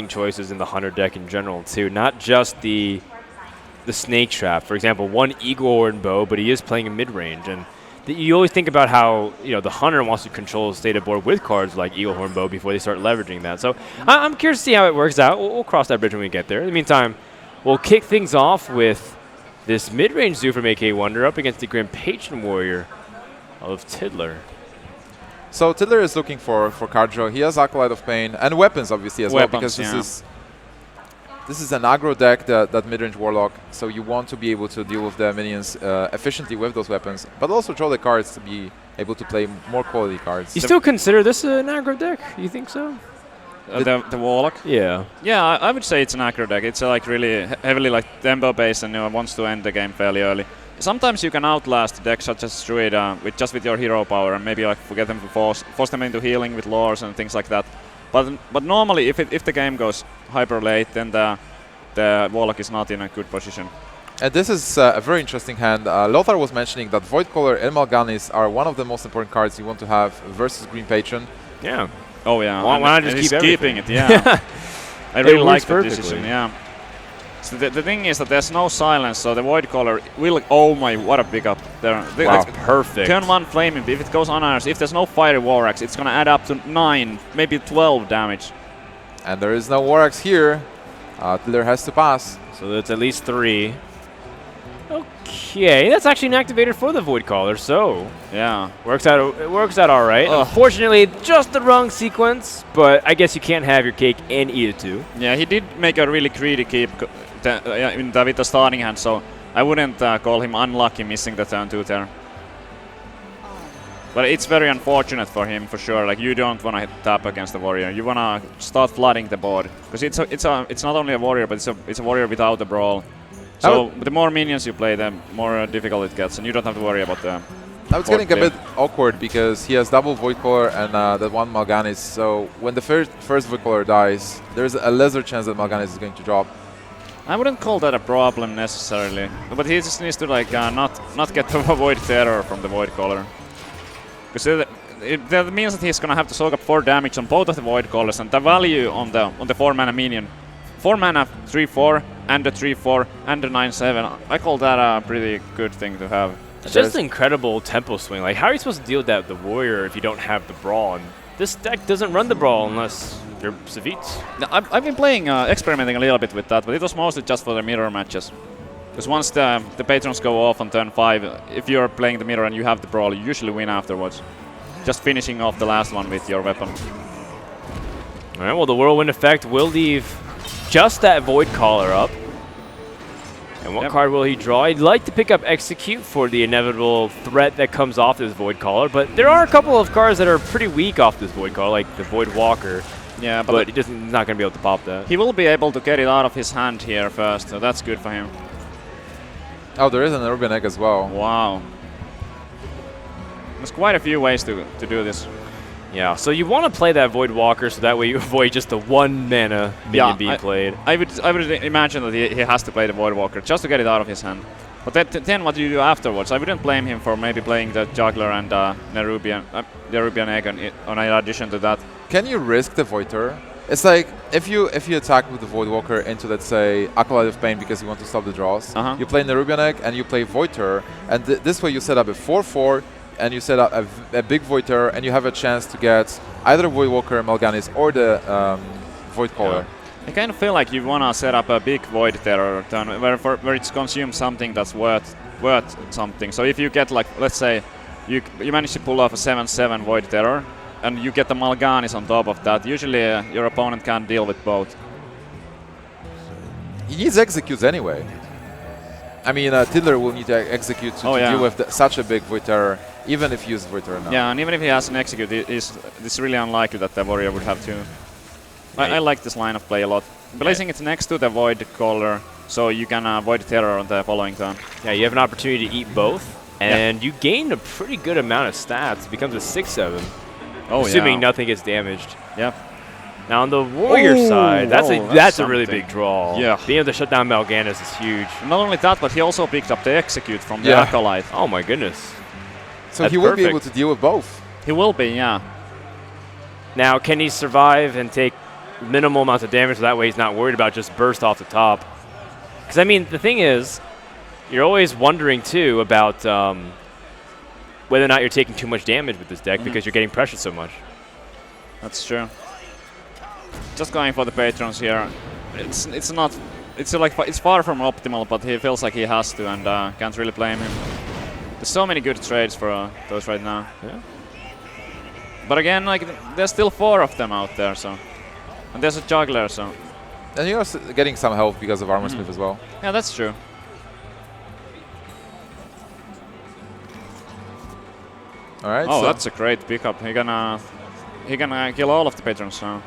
choices in the Hunter deck in general too, not just the Snake Trap. For example, one Eagle Horn Bow, but he is playing a mid-range, and you always think about how the Hunter wants to control state of board with cards like Eagle Horn Bow before they start leveraging that. So I'm curious to see how it works out. We'll cross that bridge when we get there. In the meantime, we'll kick things off with this mid-range zoo from AKAWonder up against the Grim Patron Warrior of Tiddler. So Tiddler is looking for card draw. He has Acolyte of Pain and weapons, obviously, as well, because this is an aggro deck, that mid-range Warlock, so you want to be able to deal with the minions efficiently with those weapons, but also draw the cards to be able to play more quality cards. You still consider this an aggro deck? You think so? The Warlock? Yeah. Yeah, I would say it's an aggro deck. It's like really heavily like tempo-based and wants to end the game fairly early. Sometimes you can outlast a deck such as Druid with your hero power and maybe like forget them to force them into healing with lures and things like that. But normally, if the game goes hyper late, then the Warlock is not in a good position. And this is a very interesting hand. Lothar was mentioning that Voidcaller and Mal'Ganis are one of the most important cards you want to have versus Green Patron. Yeah. Oh yeah. Why not just keep keeping it? Yeah. I really like the decision. Yeah. So the thing is that there's no silence, so the Voidcaller will. Oh my! What a pickup there. Wow, perfect. Turn 1 Flaming. If it goes unanswered, if there's no Fiery War Axe, it's gonna add up to 9, maybe 12 damage. And there is no War Axe here. Tiddler has to pass. So that's at least 3. Okay, that's actually inactivated for the Voidcaller, so yeah, it works out all right. Unfortunately, just the wrong sequence, but I guess you can't have your cake and eat it too. Yeah, he did make a really greedy keep with the starting hand, so I wouldn't call him unlucky missing the turn 2 there. But it's very unfortunate for him, for sure. Like, you don't want to tap against the warrior. You want to start flooding the board, because it's not only a warrior, but it's a warrior without a brawl. So the more minions you play, the more difficult it gets, and you don't have to worry about the. Now it's getting a bit awkward because he has double Voidcaller and that one Mal'Ganis. So when the first Voidcaller dies, there's a lesser chance that Mal'Ganis is going to drop. I wouldn't call that a problem necessarily, but he just needs to like not get the Void Terror from the Voidcaller, because that means that he's gonna have to soak up 4 damage on both of the Voidcallers, and the value on the 4 mana minion, 4 mana 3/4 and a 3/4 and a 9/7. I call that a pretty good thing to have. It's just an incredible tempo swing. Like, how are you supposed to deal with that with the warrior if you don't have the brawl? And this deck doesn't run the brawl unless you're Savits. I've been playing, experimenting a little bit with that, but it was mostly just for the mirror matches. Because once the patrons go off on turn 5, if you're playing the mirror and you have the brawl, you usually win afterwards. Just finishing off the last one with your weapon. All right, well, the Whirlwind effect will leave just that Voidcaller up. And what card will he draw? He'd like to pick up Execute for the inevitable threat that comes off this Voidcaller, but there are a couple of cards that are pretty weak off this Voidcaller, like the Void Walker. Yeah, but he's not going to be able to pop that. He will be able to get it out of his hand here first, so that's good for him. Oh, there is an Urban Egg as well. Wow. There's quite a few ways to do this. Yeah, so you want to play that Void Walker so that way you avoid just the 1 mana minion being played. I would imagine that he has to play the Void Walker just to get it out of his hand. But then what do you do afterwards? I wouldn't blame him for maybe playing the Juggler and Nerubian Egg in addition to that. Can you risk the Voidter? It's like if you attack with the Void Walker into, let's say, Acolyte of Pain because you want to stop the draws, you play Nerubian Egg and you play Voidter, and this way you set up a 4/4 and you set up a big Voidter, and you have a chance to get either Void Walker, Mal'Ganis, or the Voidcaller. I kind of feel like you want to set up a big Void Terror turn where it's consumes something that's worth something. So if you get, like, let's say you manage to pull off a 7/7 Void Terror, and you get the Mal'Ganis on top of that, usually your opponent can't deal with both. He needs Executes anyway. I mean, Tiddler will need to execute to deal with such a big Void Terror, even if he uses Void Terror now. Yeah, and even if he has an Execute, it's really unlikely that the Warrior would have to. I like this line of play a lot. Placing it next to the Void Caller, so you can Void Terror on the following turn. Yeah, you have an opportunity to eat both, and you gain a pretty good amount of stats. It becomes a 6/7. Assuming nothing gets damaged. Yep. Now on the warrior side, that's a really big draw. Yeah. Being able to shut down Mal'Ganis is huge. Not only that, but he also picked up the Execute from the Acolyte. Oh my goodness. So he will be able to deal with both. He will be, yeah. Now, can he survive and take minimal amounts of damage, so that way he's not worried about just burst off the top. Because, I mean, the thing is, you're always wondering, too, about whether or not you're taking too much damage with this deck because you're getting pressured so much. That's true. Just going for the patrons here. It's not. It's far from optimal, but he feels like he has to, and can't really blame him. There's so many good trades for those right now. Yeah. But again, like there's still 4 of them out there, so, and there's a juggler, so. And you're getting some health because of Armor Smith as well. Yeah, that's true. All right. Oh, so that's a great pickup. He gonna kill all of the patrons now.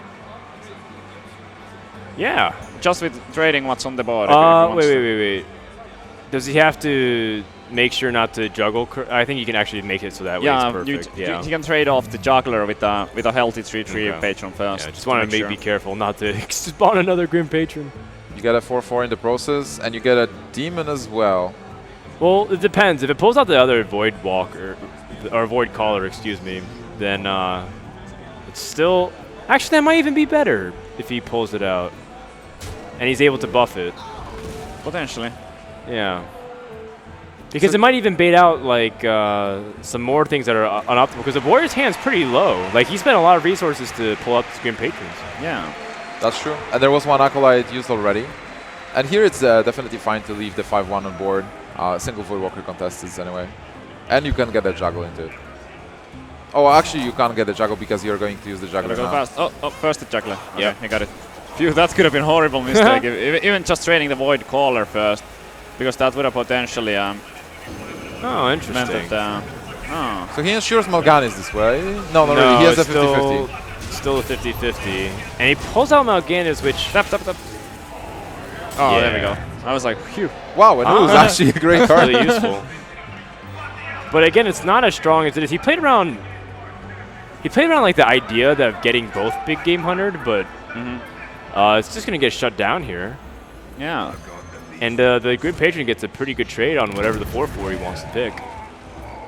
Yeah. Just with trading what's on the board. if he wants to. Wait. Does he have to make sure not to juggle? I think you can actually make it so that way it's perfect. Yeah, he can trade off the juggler with a healthy 3/3 patron first. Yeah, just want to be careful not to spawn another Grim Patron. you get a 4/4 in the process, and you get a demon as well. Well, it depends. If it pulls out the other Void Walker, or Void Caller, excuse me, then it's still... Actually, that might even be better if he pulls it out. And he's able to buff it. Potentially. Yeah. Because it might even bait out, like, some more things that are unoptimal. Because the Warrior's hand's pretty low. Like, he spent a lot of resources to pull up the Grim Patrons. Yeah. That's true. And there was one Acolyte used already. And here it's definitely fine to leave the 5/1 on board. Single Void Walker contestants anyway. And you can get a juggle into it. Oh, actually you can't get a juggle because you're going to use the juggler Go now. fast. Oh, first the juggler. Okay, yeah, he got it. Phew, that could have been a horrible mistake. Even just trading the Void Caller first. Because that would have potentially Oh, interesting. meant that, So he ensures Mal'Ganis this way. No, not really. He has a 50-50. Still a 50-50. And he pulls out Mal'Ganis, which... Tap. Oh, there we go. I was like, phew. Wow, and it was actually a great card. Really useful. But again, it's not as strong as it is. He played around like the idea of getting both big game 100, but it's just going to get shut down here. Yeah. And the Grim Patron gets a pretty good trade on whatever the 4/4 he wants to pick.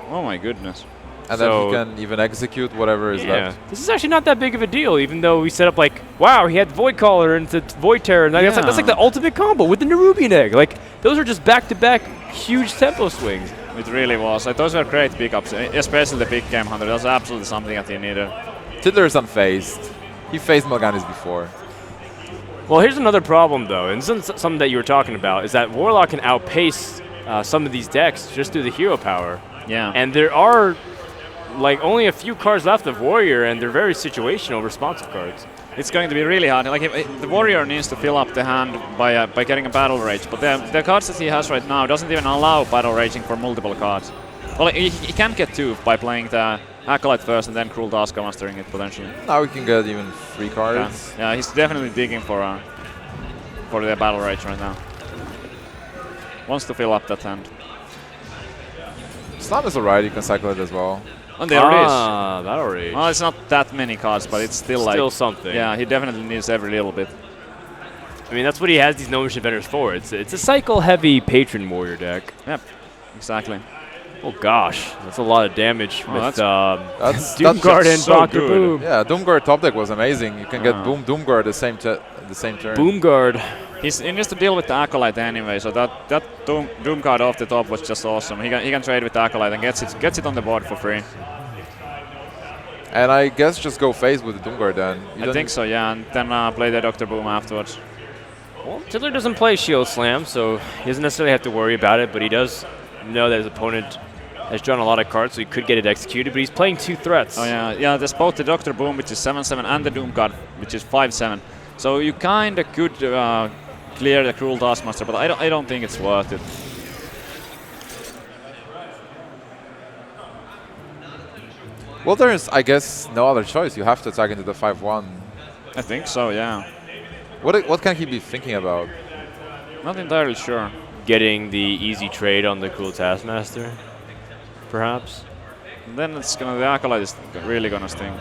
Oh my goodness. And then he can even execute whatever is left. This is actually not that big of a deal, even though we set up like, wow, he had Void Caller into Void Terror. And that's like the ultimate combo with the Nerubian Egg. Like, those are just back-to-back huge tempo swings. It really was. Like, those were great pickups, especially the big game 100. That was absolutely something that he needed. Tiddler is unfazed. He faced Mal'Ganis before. Well, here's another problem, though, and something that you were talking about, is that Warlock can outpace some of these decks just through the hero power. Yeah. And there are like only a few cards left of Warrior, and they're very situational, responsive cards. It's going to be really hard. Like the Warrior needs to fill up the hand by getting a Battle Rage, but the cards that he has right now doesn't even allow Battle Raging for multiple cards. Well, he can get 2 by playing the Acolyte first and then Cruel Taskmastering it potentially. Now we can get even 3 cards. Yeah, he's definitely digging for the Battle Rage right now. Wants to fill up that hand. Slam is alright, you can cycle it as well. And there it is. Battle Rage. Well, it's not that many cards, but it's still like... Still something. Yeah, he definitely needs every little bit. I mean, that's what he has these No Mission Vendors for. It's a cycle-heavy Patron Warrior deck. Yep, exactly. Oh gosh, that's a lot of damage with Doomguard and so Dr. good. Boom. Yeah, Doomguard top deck was amazing. You can get Doomguard the same turn. Boomguard. He needs to deal with the Acolyte anyway, so that Doomguard off the top was just awesome. He can trade with the Acolyte and gets it on the board for free. And I guess just go phase with the Doomguard then. I think so, yeah, and then play the Dr. Boom afterwards. Well, Tiddler doesn't play Shield Slam, so he doesn't necessarily have to worry about it, but he does know that his opponent has drawn a lot of cards, so he could get it executed, but he's playing 2 threats. Oh yeah, there's both the Dr. Boom, which is 7/7, and the Doomguard, which is 5/7. So you kinda could clear the Cruel Taskmaster, but I don't think it's worth it. Well, there's, I guess, no other choice. You have to attack into the 5/1. I think so, yeah. What can he be thinking about? Not entirely sure. Getting the easy trade on the Cruel Taskmaster, perhaps? And then the Acolyte is really gonna sting.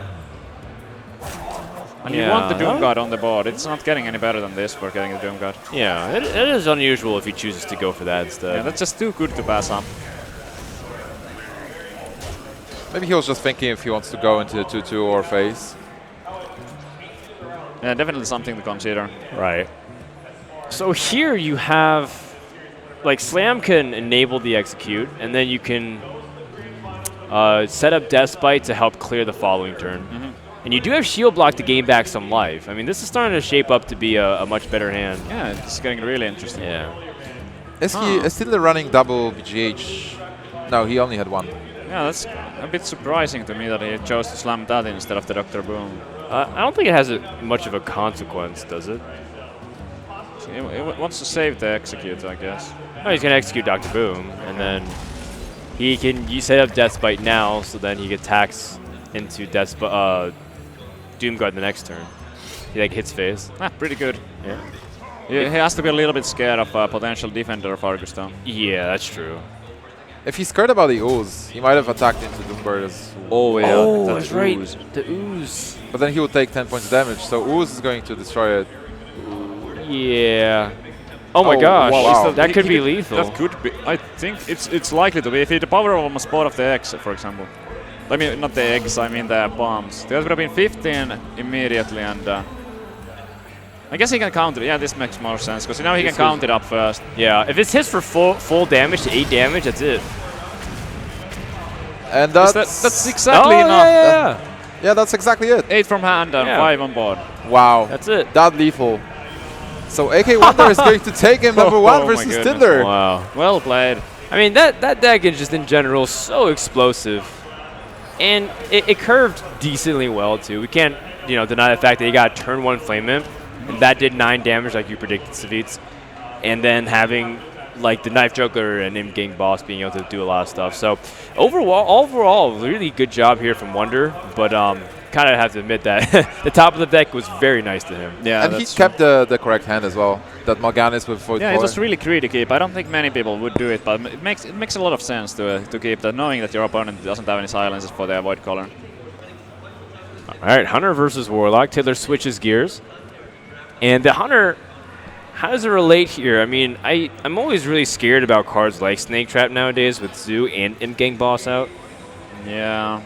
And Yeah. you want the Doomguard on the board. It's not getting any better than this for getting the Doomguard. Yeah, it is unusual if he chooses to go for that instead. Yeah, that's just too good to pass up. Maybe he was just thinking if he wants to go into the 2/2 or phase. Yeah, definitely something to consider. Right. So here you have, like, Slam can enable the execute, and then you can set up Deathbite to help clear the following turn. And you do have Shield Block to gain back some life. I mean, this is starting to shape up to be a much better hand. Yeah, it's getting really interesting. Yeah. Is Tiddler running double BGH? No, he only had one. Yeah, that's a bit surprising to me that he chose to slam that instead of the Dr. Boom. I don't think it has much of a consequence, does it? So he wants to save the execute, I guess. Oh, he's going to execute Dr. Boom, and then you set up Deathbite now, so then he attacks into Doomguard the next turn. He like hits phase. Pretty good. Yeah. He has to be a little bit scared of a potential defender of Hearthstone. Yeah, that's true. If he's scared about the ooze, he might have attacked into Doomguard as Oh yeah, oh, that's right. The ooze. But then he would take 10 points of damage, so ooze is going to destroy it. Yeah. Oh my gosh, wow. that could be lethal. That could be. I think it's likely to be. If he had the power of almost both of the eggs, for example. I mean, not the eggs, I mean the bombs. There would have been 15 immediately, and I guess he can counter it. Yeah, this makes more sense, because now he can count it up first. Yeah, if it's hits for full damage to 8 damage, that's it. And that's exactly enough. Yeah, that's exactly it. 8 from hand and 5 on board. Wow. That's it. That lethal. So AKAWonder is going to take him number 1 versus Tiddler. Wow. Well played. I mean, that deck is just in general so explosive. And it curved decently well, too. We can't, deny the fact that he got turn 1 Flame Imp, and that did 9 damage like you predicted, Savitz. And then having, like, the Knife Juggler and Imp Gang Boss being able to do a lot of stuff. So, overall, really good job here from Wonder, but kind of have to admit that the top of the deck was very nice to him. Yeah, and he kept the correct hand as well. That Morganis with Void Yeah, Core. it was really greedy keep. I don't think many people would do it, but it makes a lot of sense to keep that, knowing that your opponent doesn't have any silences for their Void Color. All right, Hunter versus Warlock. Tiddler switches gears. And the Hunter, how does it relate here? I mean, I'm always really scared about cards like Snake Trap nowadays with Zoo and Imp Gang Boss out. Yeah.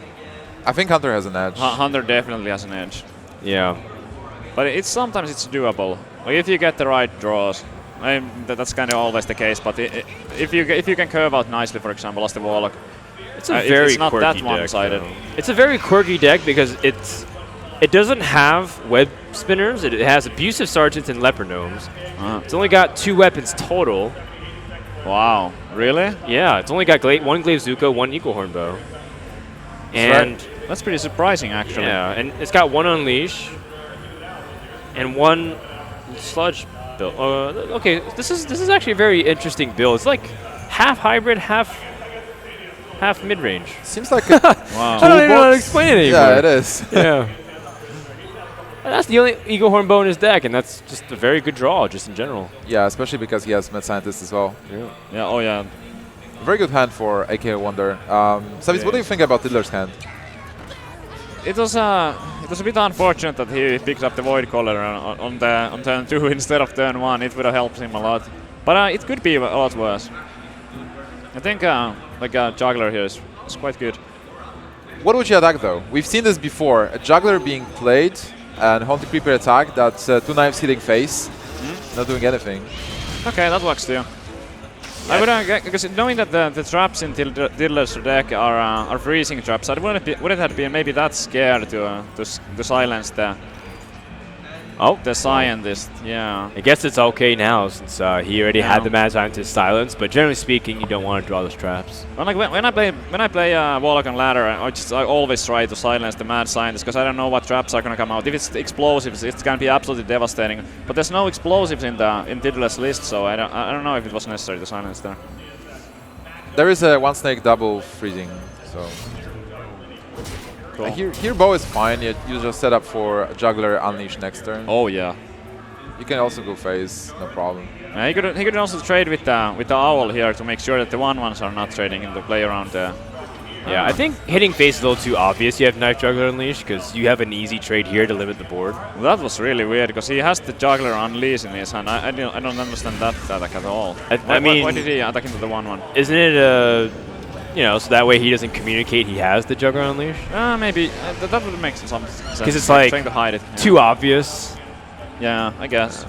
I think Hunter has an edge. Hunter definitely has an edge. Yeah. But sometimes it's doable. Like if you get the right draws. That's kind of always the case, but if you can curve out nicely, for example, as the Warlock, it's a very it's not quirky that deck, one-sided. It's a very quirky deck because it doesn't have web spinners. It has abusive sergeants and leopard gnomes. It's only got 2 weapons total. Wow, really? Yeah, it's only got 1 Glaive Zuko, 1 Eagle Horn Bow. And that's pretty surprising, actually. Yeah, and it's got 1 Unleash and 1 Sludge build. Okay, this is actually a very interesting build. It's like half hybrid, half mid-range. Seems like wow. I don't even know how to explain it anymore. Yeah, it is. Yeah. And that's the only Eagle Horn Bow in his deck, and that's just a very good draw, just in general. Yeah, especially because he has Mad Scientist as well. Yeah. Oh yeah. Very good hand for AKAWonder. Savitz, what do you think about Tiddler's hand? It was a bit unfortunate that he picked up the Void Collar on turn 2 instead of turn 1. It would have helped him a lot, but it could be a lot worse. I think like a Juggler here is quite good. What would you attack though? We've seen this before. A Juggler being played and Haunted Creeper attack. That's 2 knives hitting face, not doing anything. Okay, that works too. I would because knowing that the traps in Tiddler's deck are freezing traps, I wouldn't have been maybe that scared to silence the Scientist. Yeah. I guess it's okay now since he already had the Mad Scientist silence, but generally speaking, you don't want to draw those traps. Well, like when I play Warlock on ladder, I always try to silence the Mad Scientist because I don't know what traps are gonna come out. If it's explosives, it's gonna be absolutely devastating. But there's no explosives in Tiddler's list, so I don't know if it was necessary to silence there. There is a 1 snake double freezing, so. Cool. Here bow is fine. You just set up for Juggler Unleash next turn. Oh yeah. You can also go phase, no problem. He could also trade with the Owl here to make sure that the 1/1s are not trading in the play around there. Yeah, I think hitting face is a little too obvious. You have Knife Juggler Unleash because you have an easy trade here to limit the board. That was really weird because he has the Juggler Unleash in his hand. I don't understand that attack at all. I mean, why did he attack into the 1/1? Isn't it so that way he doesn't communicate he has the Juggler Unleash? Maybe that would make some sense. Because it's like trying to hide it. Too obvious. Yeah, I guess.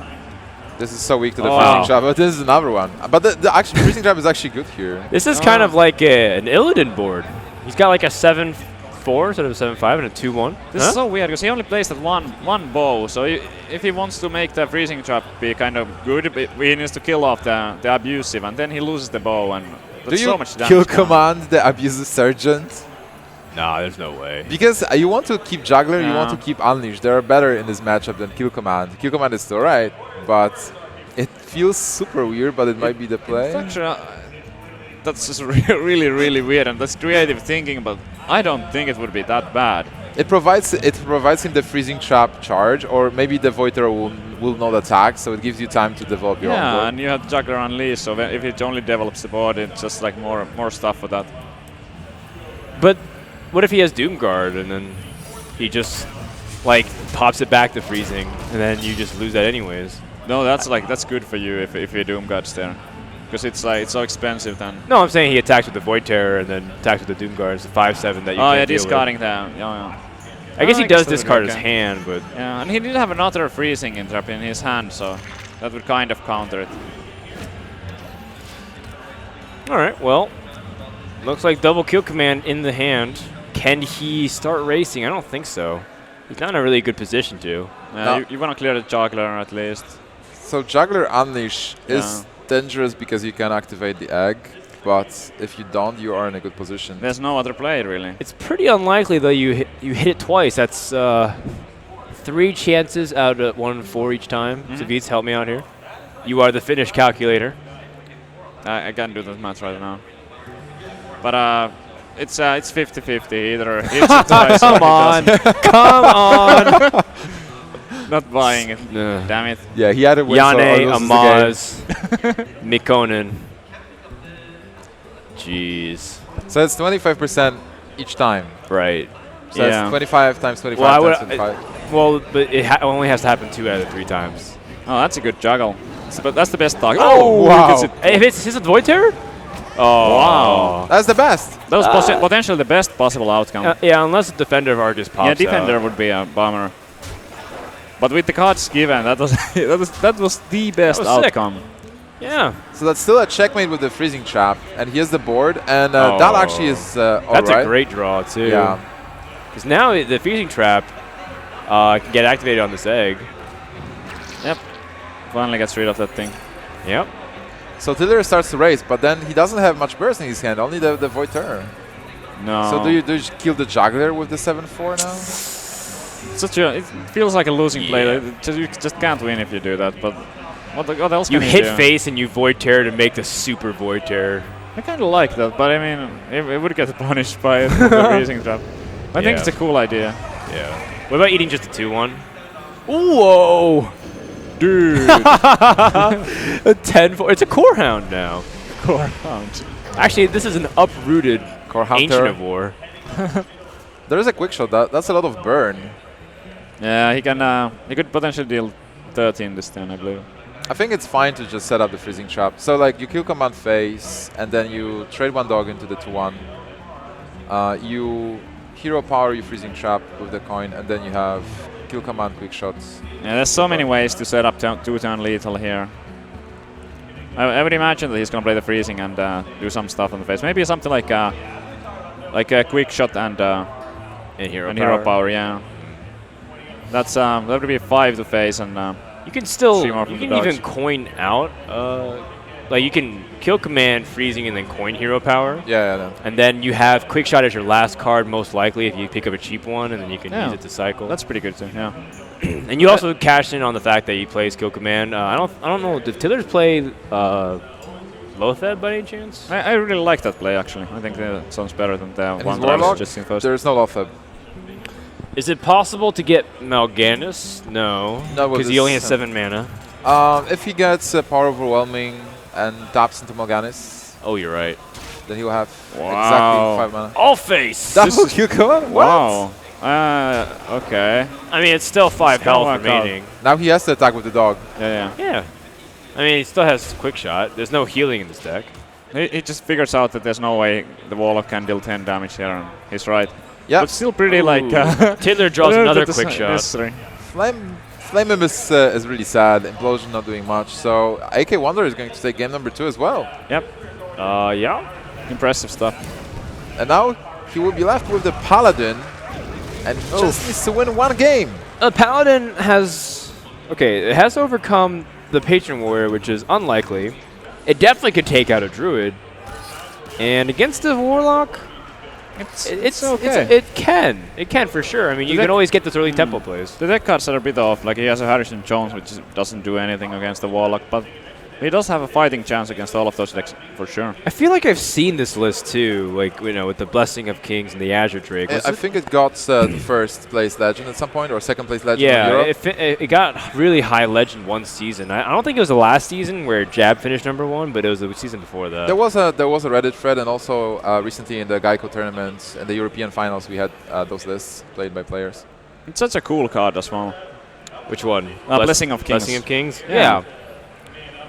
This is so weak to the Oh. freezing trap, but this is another one. But the actual freezing trap is actually good here. This is kind of like an Illidan board. He's got like a 7-4 instead of a 7-5 and a 2-1. This is so weird because he only plays that one bow. So if he wants to make the freezing trap be kind of good, he needs to kill off the abusive, and then he loses the bow, and that's so much damage. Do you kill command the abusive sergeant? Nah, there's no way. Because you want to keep juggler, you want to keep unleash. They are better in this matchup than kill command. Kill command is still right, but it feels super weird. But it might be the play. Actually, that's just really, really weird, and that's creative thinking. But I don't think it would be that bad. It provides him the freezing trap charge, or maybe the Voiter will not attack, so it gives you time to develop your own board. Yeah, and you have juggler unleash, so if it only develops the board, it's just like more stuff for that. But what if he has Doomguard and then he just like pops it back to freezing, and then you just lose that anyways? No, that's good for you if your Doomguard's there, because it's so expensive then. No, I'm saying he attacks with the Void Terror and then attacks with the Doomguard. It's a 5/7 that you can't deal discarding that. Yeah. I guess he guess does that would discard be his okay. hand, but Yeah, and he did have another freezing trap in his hand, so that would kind of counter it. all right. Well, looks like double kill command in the hand. Can he start racing? I don't think so. He's not in a really good position to. No. You want to clear the juggler at least. So juggler unleash is dangerous because you can activate the egg, but if you don't, you are in a good position. There's no other play really. It's pretty unlikely though. You hit it twice. That's 3 chances out of 1 in 4 each time. Savitz, help me out here. You are the finish calculator. I can't do that much right now. But it's 50-50. Either hits it twice or Come on, he doesn't. come on. Not buying it. Damn it. Yeah, he had a win. Yane, so Amaz, Mikkonen. Jeez. So it's 25% each time. Right. So Yeah. that's 25 times 25 Well, I times would- 25. Well, but it only has to happen 2 out of 3 times. Oh, that's a good juggle. But that's the best target. Oh, wow. gets it. Hey, if it's his Void Terror? Oh. Wow. That's the best. That was potentially the best possible outcome. Yeah, unless the Defender of Argus pops Yeah, defender out. would be a bummer. But with the cards given, that was that was the best was sick. outcome. Yeah. So that's still a checkmate with the freezing trap, and here's the board, and that actually is That's alright. a great draw, too. Yeah. Because now the Freezing Trap can get activated on this egg. Yep. Finally gets rid of that thing. Yep. So Tiddler starts to race, but then he doesn't have much burst in his hand, only the Void Terror. No. So do you kill the juggler with the 7-4 now? It feels like a losing play. You just can't win if you do that. But what else You can hit you do? face and you Void Terror to make the super Void Terror. I kind of like that, but I mean, it would get punished by the freezing trap. I think it's a cool idea. Yeah. What about eating just a 2-1? Whoa! Dude. A 10-4. It's a Core Hound now. Core Hound. Actually, this is an uprooted Core Hound Ancient Terror. of War. There is a quick shot. That's a lot of burn. Yeah, he could potentially deal 13 this turn, I believe. I think it's fine to just set up the freezing trap. So like you kill command face, and then you trade 1 dog into the 2-1. You hero power your freezing trap with the coin, and then you have kill command quick shots. Yeah, there's so many ways to set up 2-turn lethal here. I would imagine that he's gonna play the freezing and do some stuff on the face. Maybe something like a quick shot and hero power. Yeah. That's that would be 5 to face and. You can still, Three more you from the can even dogs. coin out. Like you can kill command, freezing, and then coin hero power. Yeah. And then you have quick shot as your last card, most likely, if you pick up a cheap one, and then you can use it to cycle. That's pretty good too. Yeah. And you also cash in on the fact that he plays kill command. I don't know. Did Tillers play Lotheb by any chance? I really like that play actually. I think that sounds better than the And one his that I was Warlock, suggesting first. there's no Lotheb. Is it possible to get Mal'Ganis? No. No, well, Because he this- only has 7 mana. If he gets Power Overwhelming and taps into Mal'Ganis, Oh, you're right. then he will have Wow. exactly 5 mana. All face! Double kill command? What? Wow. Okay. I mean, it's still 5 Still health work out. remaining. Now he has to attack with the dog. Yeah. Yeah. I mean, he still has quick shot. There's no healing in this deck. He just figures out that there's no way the Warlock can deal 10 damage here, and he's right. Yeah. But still pretty like. Tiddler draws I don't know another if quick that's shot. necessary. Flame Imp is really sad. Implosion not doing much. So AKAWonder is going to take game number 2 as well. Yep. Yeah. Impressive stuff. And now he will be left with the Paladin, and he just needs to win 1 game. Paladin has, it has overcome the Patron Warrior, which is unlikely. It definitely could take out a Druid. And against the Warlock, it's okay. It can for sure. I mean, you can always get those early tempo plays. The deck cards are a bit off. Like he has a Harrison Jones, which doesn't do anything against the Warlock, but he does have a fighting chance against all of those decks for sure. I feel like I've seen this list too, like with the Blessing of Kings and the Azure Drake. I think it got the first place legend at some point, or second place legend. Yeah, in Europe. it got really high legend one season. I don't think it was the last season where Jab finished #1, but it was the season before that. There was a Reddit thread, and also recently in the Geico tournament and the European finals, we had those lists played by players. It's such a cool card as well. Which one? Blessing of Kings. Blessing of Kings. Yeah.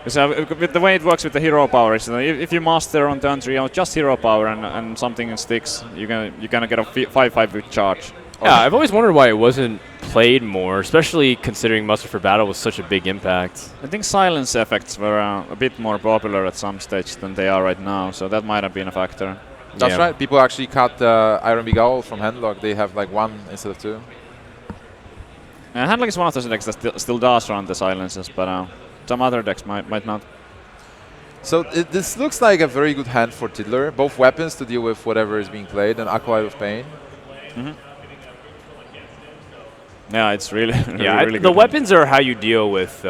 With the way it works with the hero power, is if you master on turn 3 just hero power and something sticks, you're gonna get a 5/5 with charge. Yeah, I've always wondered why it wasn't played more, especially considering Muster for Battle was such a big impact. I think silence effects were a bit more popular at some stage than they are right now, so that might have been a factor. That's right. People actually cut Iron Begaul from Handlock. They have like 1 instead of 2. Handlock is one of those decks that still does run the silences, but some other decks might not. So this looks like a very good hand for Tiddler. Both weapons to deal with whatever is being played, and Acolyte of Pain. Yeah, it's really, really good. The weapons are how you deal with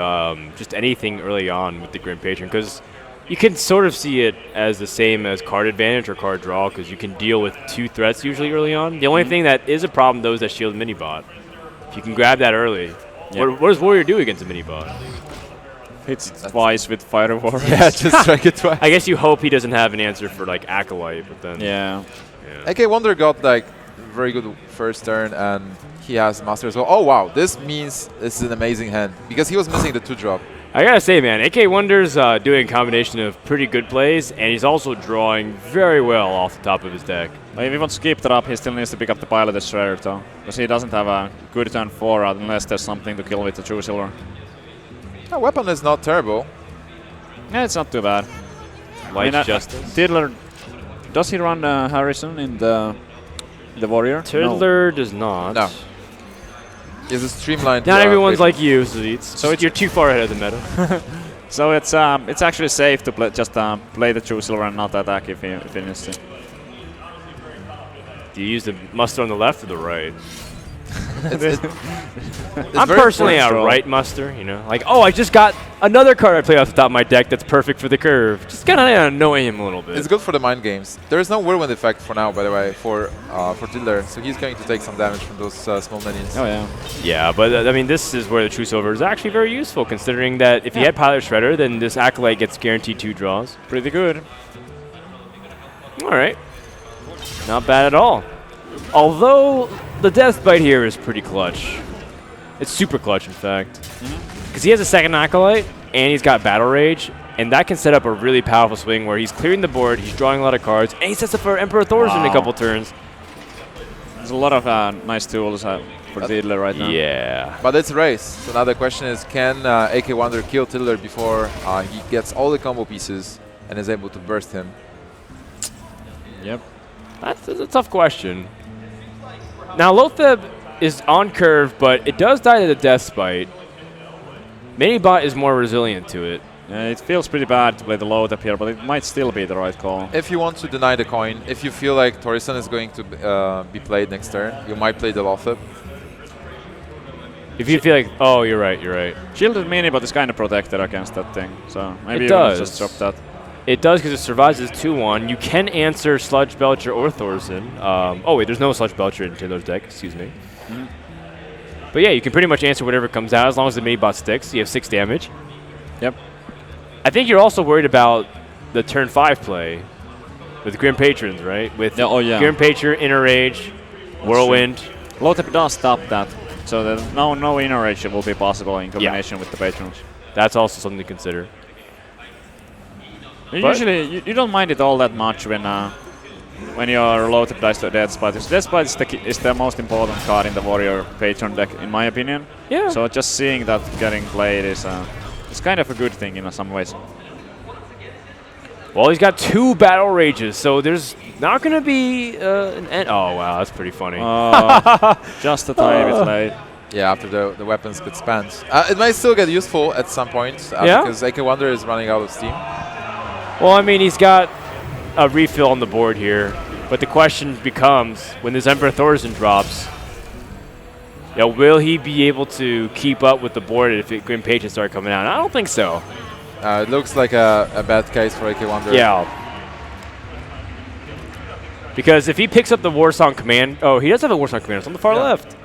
just anything early on with the Grim Patron, because you can sort of see it as the same as card advantage or card draw, because you can deal with 2 threats usually early on. The only thing that is a problem, though, is that shield mini-bot. If you can grab that early. What does Warrior do against a mini-bot? Hits it twice with Fire Warriors. Yeah, just strike it twice. I guess you hope he doesn't have an answer for like Acolyte, but then AKAWonder got like very good first turn, and he has Master as well. Oh wow, this means this is an amazing hand because he was missing the 2-drop. I gotta say, man, AKAWonder's doing a combination of pretty good plays, and he's also drawing very well off the top of his deck. If he wants to keep that up, he still needs to pick up the Pilot Destroyer though, because he doesn't have a good turn 4 unless there's something to kill with the True Silver. The weapon is not terrible. Yeah, it's not too bad. Light Justice. Tiddler, does he run Harrison in the Warrior? Tiddler does not. No. Is a streamlined. Not everyone's like you, so you're too far ahead of the meta. So it's actually safe to play the True Silver and not attack if he needs to. Do you use the muster on the left or the right? I'm personally a right muster, you know. Like, I just got another card I play off the top of my deck that's perfect for the curve. Just kind of annoy him a little bit. It's good for the mind games. There is no Whirlwind effect for now, by the way, for Tiddler, so he's going to take some damage from those small minions. Oh yeah. Yeah, but I mean, this is where the True Silver is actually very useful, considering that if he had Pilot Shredder, then this Acolyte gets guaranteed 2 draws. Pretty good. All right. Not bad at all. Although the Death Bite here is pretty clutch. It's super clutch, in fact. Because he has a second Acolyte, and he's got Battle Rage, and that can set up a really powerful swing where he's clearing the board, he's drawing a lot of cards, and he sets up for Emperor Thor's in a couple turns. There's a lot of nice tools for Tiddler right now. Yeah. But it's a race. So now the question is, can AKAWonder kill Tiddler before he gets all the combo pieces and is able to burst him? Yep. That's a tough question. Now, Lotheb is on curve, but it does die to the Death Spite. Minibot is more resilient to it. It feels pretty bad to play the load up here, but it might still be the right call. If you want to deny the coin, if you feel like Torison is going to be played next turn, you might play the Lotheb. If you feel like, oh, you're right. Shielded Minibot is kind of protected against that thing, so maybe it you can does. just drop that. It does because it survives as 2-1. You can answer Sludge Belcher or Thorson. Oh wait, there's no Sludge Belcher in Tiddler's deck, excuse me. But yeah, you can pretty much answer whatever comes out as long as the mini-bot sticks. You have 6 damage. Yep. I think you're also worried about the turn 5 play with Grim Patrons, right? With Grim Patron, Inner Rage, Whirlwind. Lotheb does stop that, so that no Inner Rage will be possible in combination with the Patrons. That's also something to consider. Usually, you don't mind it all that much when when you're loaded dice to Death Spite. Death Spite is the most important card in the Warrior Patron deck, in my opinion. Yeah. So just seeing that getting played is kind of a good thing in some ways. Well, he's got 2 Battle Rages, so there's not going to be an end. Oh, wow, that's pretty funny. Just a tiny bit late. Yeah, after the weapons get spent. It might still get useful at some point because AKAWonder is running out of steam. Well, I mean, he's got a refill on the board here, but the question becomes, when this Emperor Thorzen drops, will he be able to keep up with the board if Grim Patrons start coming out? I don't think so. It looks like a bad case for AKAWonder. Yeah. Because if he picks up the Warsong Command... Oh, he does have a Warsong Command. It's on the far left.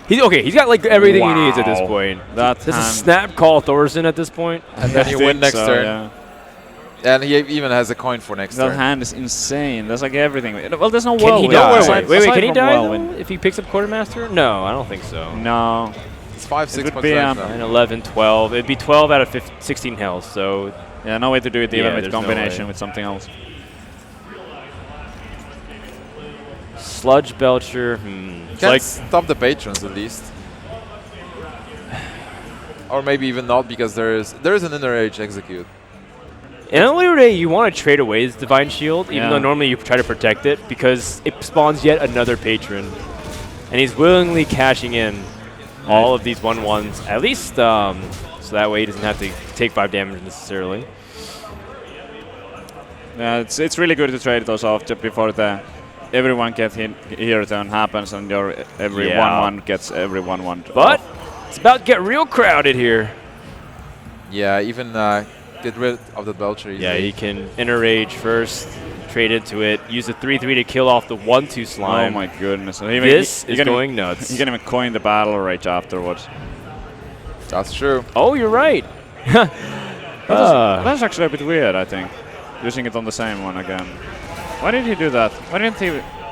He's got like everything he needs at this point. That's a snap call Thorzen at this point. And then you win next turn. Yeah. And he even has a coin for next turn. That hand is insane. There's like everything. Well, there's no Can he die? Wait, can he die if he picks up Quartermaster? No, I don't think so. No. It's 5-6 points left now. 9, 11, 12. It'd be 12 out of 16 health, so... Yeah, no way to do it even with combination no with something else. Sludge Belcher, Can't stop the patrons at least. Or maybe even not, because there is an inner age execute. In earlier day, you want to trade away his Divine Shield, even though normally you try to protect it, because it spawns yet another patron. And he's willingly cashing in all of these 1/1s, at least so that way he doesn't have to take 5 damage necessarily. Yeah, it's really good to trade those off just before the everyone gets hit here turn happens and your every 1/1 gets every 1/1. But it's about to get real crowded here. Yeah, even get rid of the Belcher easily. Yeah, he can Inner Rage first, trade into it, use the 3/3 to kill off the 1/2 slime. Oh my goodness. This is going nuts. You can even coin the Battle Rage afterwards. That's true. Oh, you're right. That's actually a bit weird, I think. Using it on the same one again. Why did he do that? Why didn't he...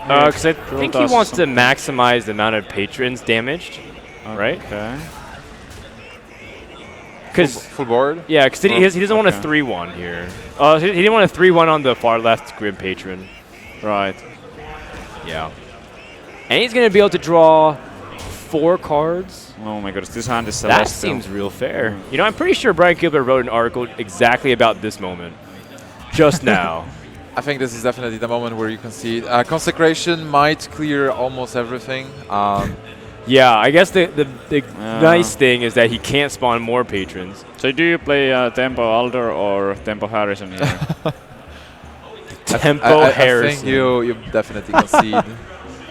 Because I think he wants to maximize the amount of patrons damaged, right? Okay. Full board? Yeah, because he doesn't want a 3/1 here. He didn't want a 3/1 on the far left Grim Patron. Right. Yeah. And he's going to be able to draw 4 cards. Oh my goodness, this hand is Celestial. That seems real fair. You know, I'm pretty sure Brian Gilbert wrote an article exactly about this moment. Just now. I think this is definitely the moment where you can see Consecration might clear almost everything. Yeah, I guess the nice thing is that he can't spawn more patrons. So do you play Tempo Alder or Tempo Harrison here? Tempo Harrison. I think you definitely concede.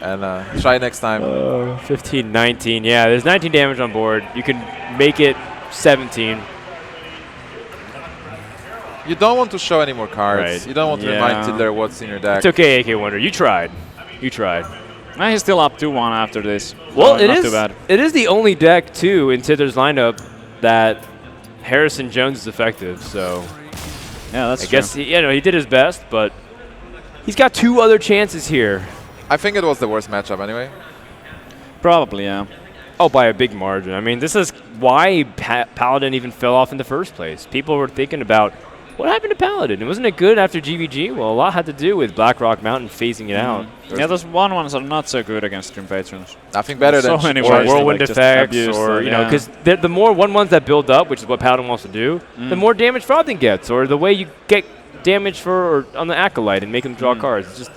And try next time. 15, 19. Yeah, there's 19 damage on board. You can make it 17. You don't want to show any more cards. Right. You don't want to remind Tiddler what's in your deck. It's okay, AKAWonder. You tried. You tried. He's still up 2-1 after this. Well, so not too bad. It is the only deck, too, in Tiddler's lineup that Harrison Jones is effective. So yeah, that's I guess he did his best, but he's got 2 other chances here. I think it was the worst matchup anyway. Probably, yeah. Oh, by a big margin. I mean, this is why Paladin even fell off in the first place. People were thinking about, what happened to Paladin? Wasn't it good after GVG? Well, a lot had to do with Blackrock Mountain phasing it out. Yeah, those 1/1s are not so good against Grim Patrons. Nothing better than or Whirlwind Effects, or because the more 1/1s that build up, which is what Paladin wants to do, the more damage Frothing gets, or the way you get damage on the Acolyte and make them draw cards. It just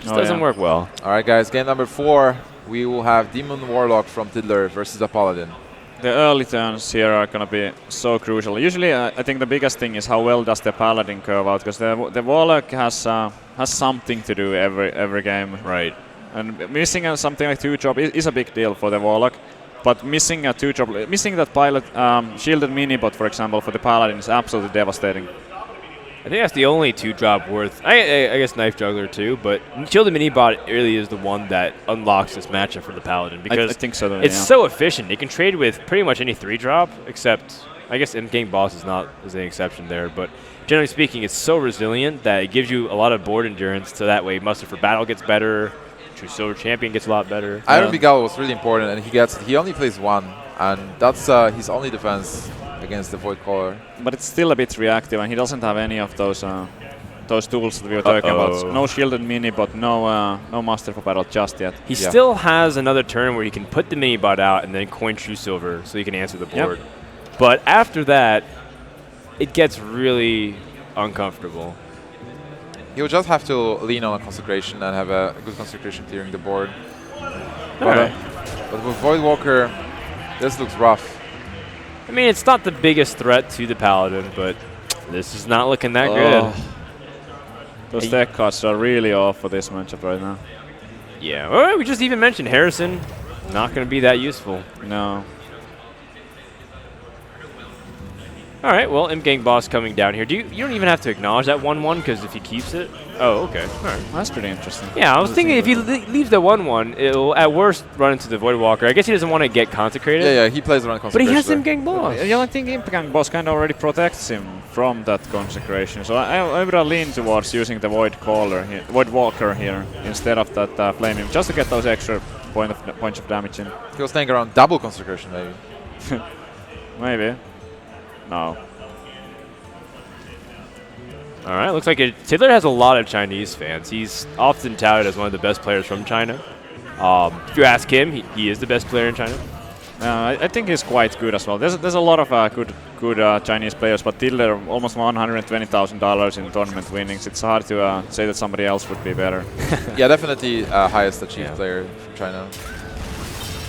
doesn't work well. All right, guys, game number 4. We will have Demon Warlock from Tiddler versus a Paladin. The early turns here are going to be so crucial. Usually, I think the biggest thing is how well does the Paladin curve out, because the Warlock has something to do every game. Right. And missing something like 2-drop is a big deal for the Warlock. But missing a 2-drop, missing that pilot shielded mini-bot, for example, for the Paladin is absolutely devastating. I think that's the only 2-drop worth. I guess Knife Juggler too, but Shielded Mini-Bot really is the one that unlocks this matchup for the Paladin, because I think so, it's so efficient. It can trade with pretty much any 3-drop, except I guess Endgame Boss is an exception there. But generally speaking, it's so resilient that it gives you a lot of board endurance. So that way, Muster for Battle gets better. True Silver Champion gets a lot better. Iron Begal was really important, and he only plays 1, and that's his only defense against the Void Caller. But it's still a bit reactive, and he doesn't have any of those those tools that we were talking about. No shielded mini, but no Master for Battle just yet. He still has another turn where he can put the mini bot out and then coin True Silver so he can answer the board. But after that, it gets really uncomfortable. He would just have to lean on a Consecration and have a good Consecration clearing the board. But with Voidwalker, this looks rough. I mean, it's not the biggest threat to the Paladin, but this is not looking that good. Those deck cards are really off for this matchup right now. Yeah, well, we just even mentioned Harrison. Not going to be that useful. No. All right, well, Gang Boss coming down here. You don't even have to acknowledge that 1-1 because if he keeps it. Oh, okay. All right. That's pretty interesting. Yeah, I was thinking if he leaves the 1-1, it'll at worst run into the Voidwalker. I guess he doesn't want to get consecrated. Yeah, he plays around Consecration. But he has Gang Boss. Yeah, I think Gang Boss kind of already protects him from that Consecration. So I would lean towards using the Voidwalker here instead of that Flame, just to get those extra points of damage in. He was playing around double Consecration, maybe. Maybe. No. All right, looks like Tiddler has a lot of Chinese fans. He's often touted as one of the best players from China. If you ask him, he is the best player in China. I think he's quite good as well. There's a lot of good Chinese players, but Tiddler almost $120,000 in tournament winnings. It's hard to say that somebody else would be better. Yeah, definitely highest achieved player from China.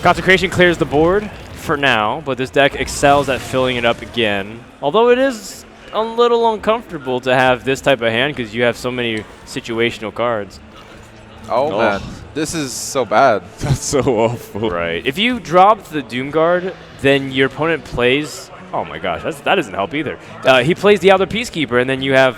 Consecration clears the board for now, but this deck excels at filling it up again. Although it is a little uncomfortable to have this type of hand because you have so many situational cards. Oh man, this is so bad. That's so awful. Right. If you drop the Doomguard, then your opponent plays. Oh my gosh, that doesn't help either. He plays the other Peacekeeper, and then you have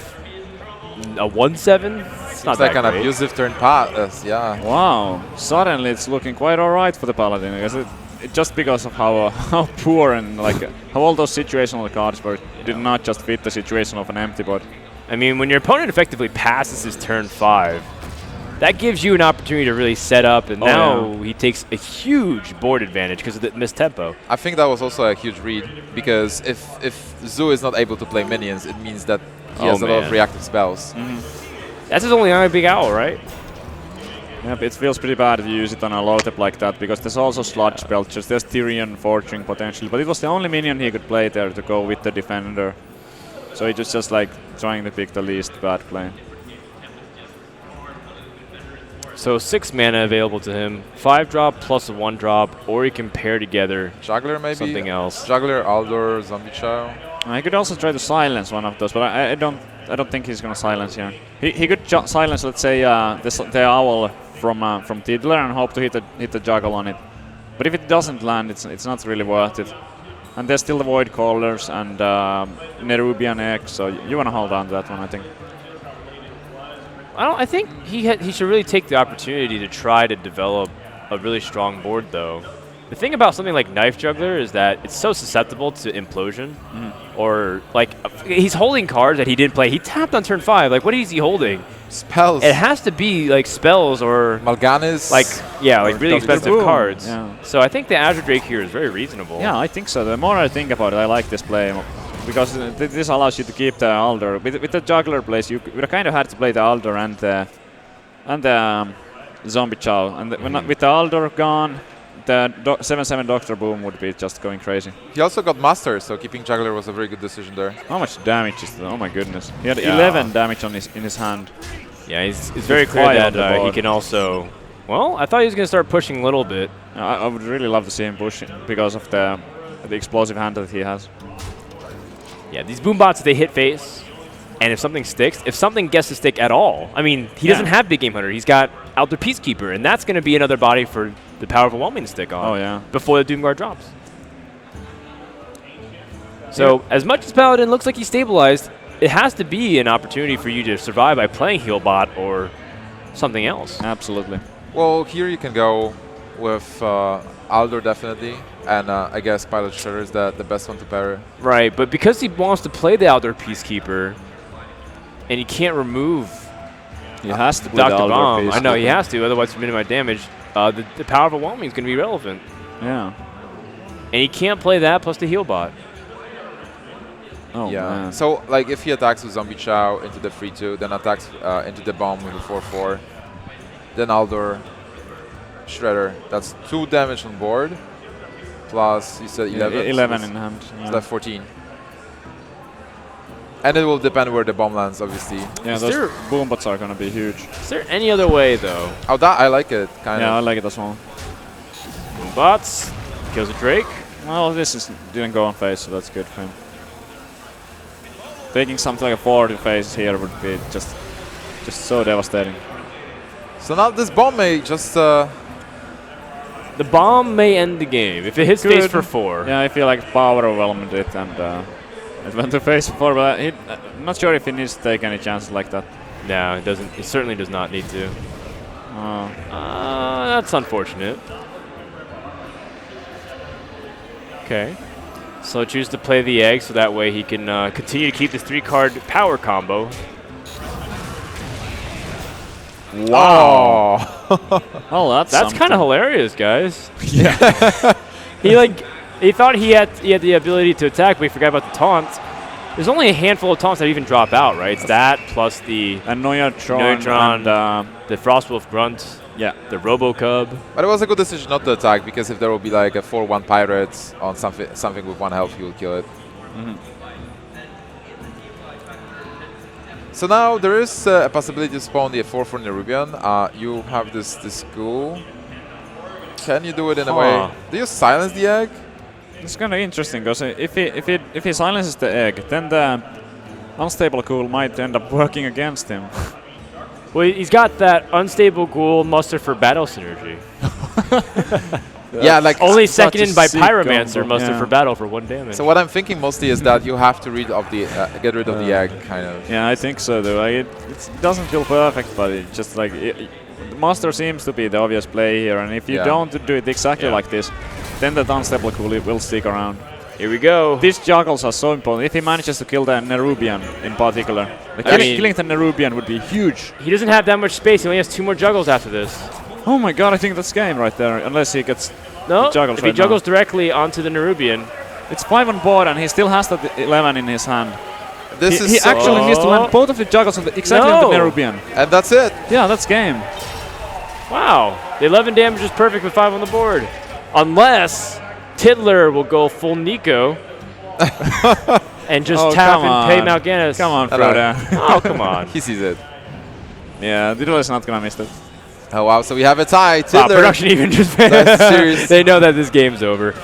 a 1/7. It's not like that an great. abusive turn pass. Yeah. Wow. Suddenly it's looking quite alright for the Paladin. Just because of how poor and how all those situational cards did not just fit the situation of an empty board. I mean, when your opponent effectively passes his turn 5, that gives you an opportunity to really set up, and now he takes a huge board advantage because of the missed tempo. I think that was also a huge read, because if Zoo is not able to play minions, it means that he has a lot of reactive spells. That's his only Big Owl, right? Yeah, it feels pretty bad if you use it on a low tap like that, because there's also Sludge Belchers, there's Tyrion Forging potentially, but it was the only minion he could play there to go with the Defender. So he just like trying to pick the least bad play. So 6 mana available to him, 5-drop plus a 1-drop, or he can pair together Juggler maybe? something else. Juggler, Aldor, Zombie Chow. He could also try to silence one of those, but I don't think he's gonna silence here. He could silence, let's say, the Owl from Tiddler and hope to hit the Juggle on it. But if it doesn't land, it's not really worth it. And there's still the Void Callers and Nerubian Egg, so you wanna hold on to that one, I think. I think he should really take the opportunity to try to develop a really strong board, though. The thing about something like Knife Juggler is that it's so susceptible to implosion. Or, he's holding cards that he didn't play. He tapped on turn 5. Like, what is he holding? Spells. It has to be, spells or... Mal'Ganis. Really expensive cards. Yeah. So I think the Azure Drake here is very reasonable. Yeah, I think so. The more I think about it, I like this play. Because this allows you to keep the Alder. With the Juggler plays, you would kind of had to play the Alder and the Zombie Chow. And with the Alder gone, the 7/7 Doctor Boom would be just going crazy. He also got Master, so keeping Juggler was a very good decision there. How much damage is that? Oh my goodness. He had 11 damage in his hand. Yeah, it's very clear that he can also... Well, I thought he was going to start pushing a little bit. I would really love to see him push because of the explosive hand that he has. Yeah, these boom bots, they hit face, and if something sticks, if something gets to stick at all, I mean, he doesn't have Big Game Hunter. He's got out the Peacekeeper, and that's going to be another body for the Power of Overwhelming to stick on. Oh, yeah. Before the Doomguard drops. So, as much as Paladin looks like he's stabilized, it has to be an opportunity for you to survive by playing Healbot or something else. Absolutely. Well, here you can go with Aldor definitely, and I guess Pilot Shredder is the best one to pair. Right, but because he wants to play the Aldor Peacekeeper, and he can't remove he has to play Dr. the Bomb. I know, he has to, otherwise minimize damage. The Power of Overwhelming is going to be relevant. Yeah. And he can't play that plus the Healbot. Oh, yeah. man. So like if he attacks with Zombie Chow into the 3-2, then attacks into the bomb with a 4-4, then Aldor, Shredder. That's 2 damage on board. Plus you said 11. 11 so in hand. so that's 14. And it will depend where the bomb lands, obviously. Yeah, those boom bots are gonna be huge. Is there any other way though? Oh, that I like it, kind Yeah, I of. like it as well. Bots kills a Drake. Well, didn't go on phase, so that's good for him. Taking something like a forward phase here would be just so devastating. So now this bomb may just. The bomb may end the game if it hits phase for 4. Yeah, I feel like power overwhelmed it and it went to phase 4, but I'm not sure if he needs to take any chances like that. No, it doesn't. It certainly does not need to. That's unfortunate. Okay. So choose to play the egg so that way he can continue to keep this 3-card power combo. Wow. Oh, That's kind of hilarious, guys. Yeah. He thought he had the ability to attack, but he forgot about the taunt. There's only a handful of taunts that even drop out, right? It's that plus the Noyatron and the Frostwolf Grunt, yeah, the Robo Cub. But it was a good decision not to attack, because if there will be like a 4-1 pirate on something with 1 health, he will kill it. So now there is a possibility to spawn the 4 for Nerubian. You have this ghoul. Can you do it in a way? Do you silence the egg? It's kind of interesting because if he silences the egg, then the unstable ghoul might end up working against him. Well, he's got that unstable ghoul muster for battle synergy. Yeah, like only seconded by sick Pyromancer combo, muster yeah. for battle for 1 damage. So what I'm thinking mostly is that you have to get rid of the egg, kind of. Yeah, I think so though. Like, it doesn't feel perfect, but it just like the master seems to be the obvious play here, and if you don't do it exactly like this, then the unstable ghoul will stick around. Here we go. These juggles are so important. If he manages to kill the Nerubian in particular, killing the Nerubian would be huge. He doesn't have that much space. He only has 2 more juggles after this. Oh my god, I think that's game right there. Unless he gets juggles if he juggles directly onto the Nerubian. It's 5 on board and he still has that 11 in his hand. He actually needs to land both of the juggles on exactly on the Nerubian. And that's it. Yeah, that's game. Wow. The 11 damage is perfect with 5 on the board. Unless Tiddler will go full Nico and just tap and pay Mal'Ganis. Come on, Frodo. Oh, come on. He sees it. Yeah, Tiddler's not gonna miss it. Oh wow, so we have a tie. Wow, production even just serious. They know that this game's over.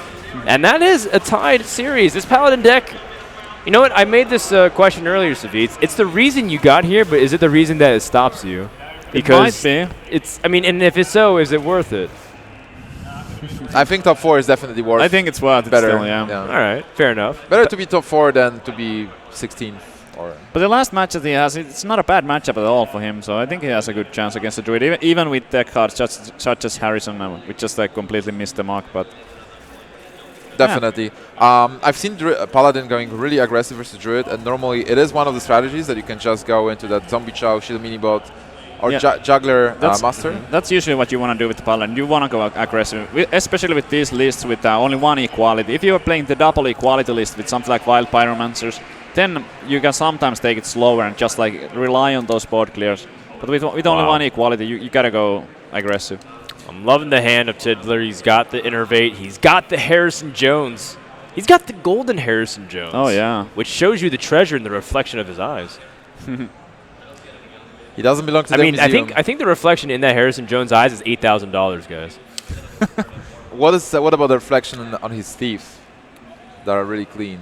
And that is a tied series. This Paladin deck, you know what? I made this question earlier, Savit. It's the reason you got here, but is it the reason that it stops you? Because it might be. It's, I mean, and if it's so, is it worth it? I think top 4 is definitely worth. I think it's worth it better. Still, yeah. All right, fair enough. Better to be top 4 than to be 16th. But the last match that he has, it's not a bad matchup at all for him. So I think he has a good chance against the Druid, even with deck cards such as Harrison, which just like completely missed the mark. But definitely, I've seen Paladin going really aggressive versus Druid, and normally it is one of the strategies that you can just go into that Zombie Chow, Shield Minibot, or Juggler Master. That's usually what you want to do with the Paladin. You want to go aggressive, especially with these lists with only 1 equality. If you are playing the double equality list with something like Wild Pyromancers, then you can sometimes take it slower and just like rely on those board clears. But with only 1 equality, you gotta go aggressive. I'm loving the hand of Tiddler. He's got the Innervate. He's got the Harrison Jones. He's got the golden Harrison Jones. Oh, yeah. Which shows you the treasure in the reflection of his eyes. He doesn't belong to the museum. I think the reflection in that Harrison Jones eyes is $8,000, guys. What about the reflection on his teeth that are really clean?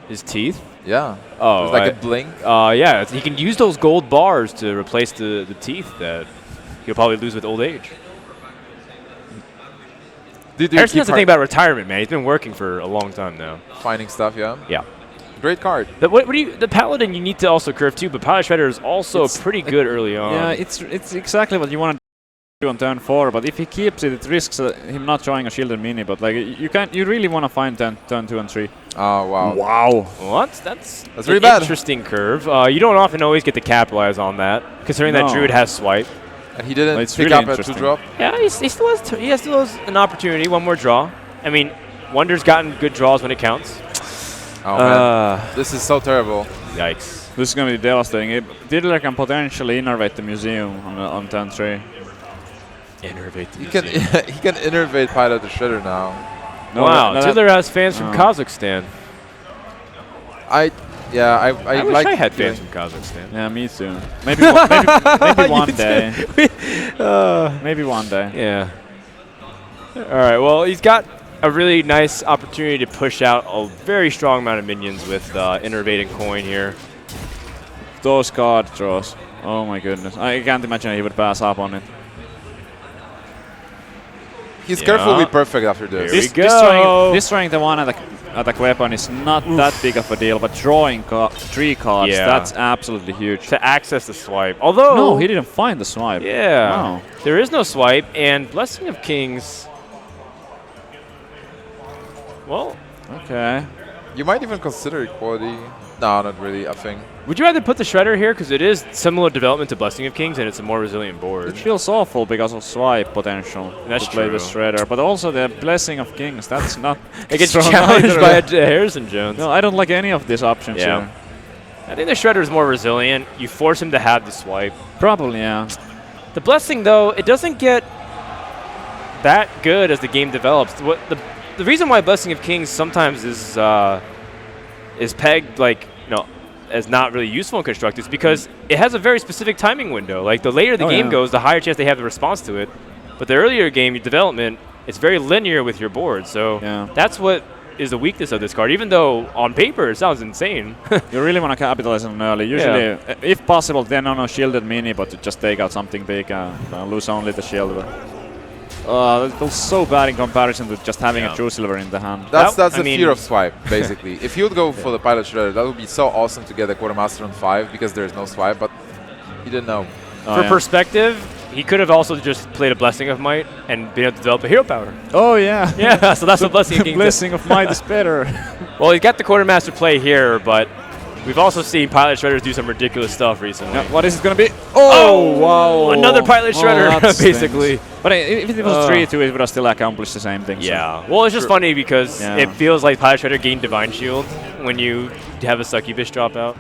His teeth? Yeah. Oh, there's like a blink. Yeah, he can use those gold bars to replace the teeth that he'll probably lose with old age. Harrison has to think about retirement, man. He's been working for a long time now. Finding stuff, yeah. Yeah. Great card. The Paladin you need to also curve too, but Pilot Shredder is also pretty good early on. Yeah, it's exactly what you want to do on turn 4, but if he keeps it, it risks him not drawing a shielded mini. But like you really want to find turn 2 and 3. Oh wow! Wow, what? That's really bad. Interesting curve. You don't often always get to capitalize on that, considering that Druid has swipe. And he didn't pick really up a 2-drop. Yeah, he still has an opportunity, 1 more draw. I mean, Wonder's gotten good draws when it counts. Oh man, this is so terrible. Yikes. This is going to be devastating. Tiddler can potentially innervate the museum on turn 3. Innervate the He can he can innervate Pilot the Shredder now. No, wow, no, Tiddler has fans from Kazakhstan. I wish like I had fans from Kazakhstan. Yeah, me too. Maybe maybe one day. Maybe one day. Yeah. All right. Well, he's got a really nice opportunity to push out a very strong amount of minions with innervating coin here. Those card draws. Oh my goodness. I can't imagine he would pass up on it. He's carefully perfect after this. Here we go. Destroying the one attack weapon is not that big of a deal, but drawing 3 cards, that's absolutely huge. To access the swipe. Although... No, he didn't find the swipe. Yeah. No. There is no swipe, and Blessing of Kings... Well... Okay. You might even consider equality. No, not really, I think. Would you rather put the Shredder here? Because it is similar development to Blessing of Kings, and it's a more resilient board. It feels awful because of swipe potential That's to play true. with Shredder, but also the Blessing of Kings, that's not... It gets strong challenged either. by a Harrison Jones. No, I don't like any of these options Yeah. here. I think the Shredder is more resilient. You force him to have the swipe. Probably, yeah. The Blessing, though, it doesn't get that good as the game develops. What the reason why Blessing of Kings sometimes is pegged like as not really useful in Construct is because it has a very specific timing window. Like the later the game goes, the higher chance they have the response to it. But the earlier game development, it's very linear with your board. So that's what is the weakness of this card. Even though on paper it sounds insane. You really want to capitalize on early. Usually, if possible, then on a shielded mini, but to just take out something big and lose only the shield. That feels so bad in comparison to just having a true silver in the hand. That's the fear of swipe, basically. If you would go for the Pilot Shredder, that would be so awesome to get the Quartermaster on 5 because there is no swipe, but he didn't know. For perspective, he could have also just played a Blessing of Might and been able to develop a hero power. Oh, yeah. Yeah, so that's what Blessing of Kings Blessing of Might is better. Well, he's got the Quartermaster play here, but we've also seen Pilot Shredders do some ridiculous stuff recently. What is it going to be? Oh, wow. Another Pilot Shredder, basically. But if it was 3-2, it would have still accomplished the same thing. Yeah. So. Well, it's just funny because it feels like Pilot Shredder gained Divine Shield when you have a Succubus drop out.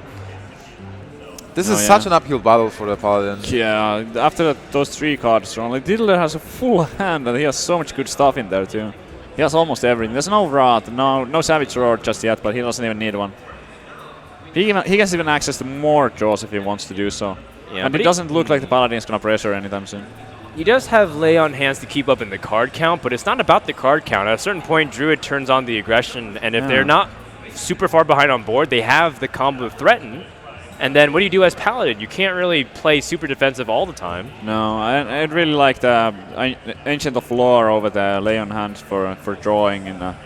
This is such an uphill battle for the Paladin. Yeah, after those 3 cards drawn, like Tiddler has a full hand and he has so much good stuff in there too. He has almost everything. There's no Wrath, no Savage Roar just yet, but he doesn't even need one. He has even access to more draws if he wants to do so. Yeah, and it doesn't look like the Paladin is going to pressure anytime soon. He does have Lay on hands to keep up in the card count, but it's not about the card count. At a certain point, Druid turns on the aggression, and if they're not super far behind on board, they have the combo of Threaten. And then what do you do as Paladin? You can't really play super defensive all the time. No, I really like the Ancient of Lore over the Lay on hands for drawing in a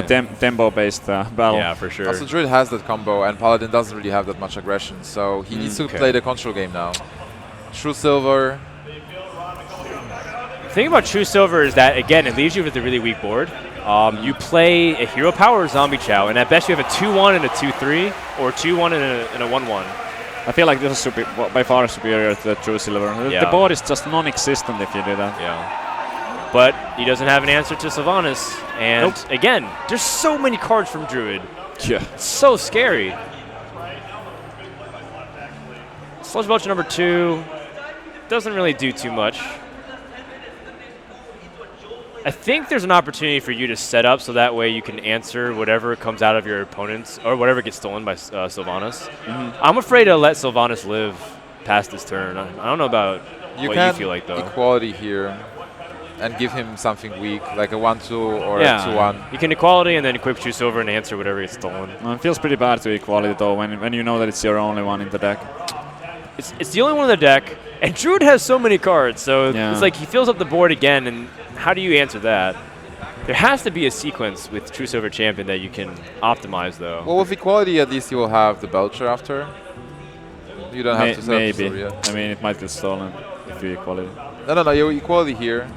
tempo-based battle. Yeah, for sure. Also, Druid has that combo, and Paladin doesn't really have that much aggression, so he needs to play the control game now. True Silver. The thing about True Silver is that, again, it leaves you with a really weak board. You play a Hero Power or Zombie Chow, and at best you have a 2-1 and a 2-3, or 2-1 and a 1-1. I feel like this is by far superior to the True Silver. The board is just non-existent if you do that. Yeah. But he doesn't have an answer to Sylvanas. And again, there's so many cards from Druid. Yeah. It's so scary. Sludge Belcher number 2 doesn't really do too much. I think there's an opportunity for you to set up so that way you can answer whatever comes out of your opponents or whatever gets stolen by Sylvanas. I'm afraid to let Sylvanas live past this turn. I don't know about what you feel like, though. Equality here and give him something weak, like a 1-2 or a 2-1. You can equality and then equip True Silver and answer whatever gets stolen. Well, it feels pretty bad to equality, though, when you know that it's your only one in the deck. It's the only one in the deck, and Druid has so many cards, so it's like he fills up the board again, and how do you answer that? There has to be a sequence with True Silver Champion that you can optimize, though. Well, with equality, at least you will have the Belcher after. You don't have to set up the silver yet. I mean, it might get stolen if you equality. No, you equality here.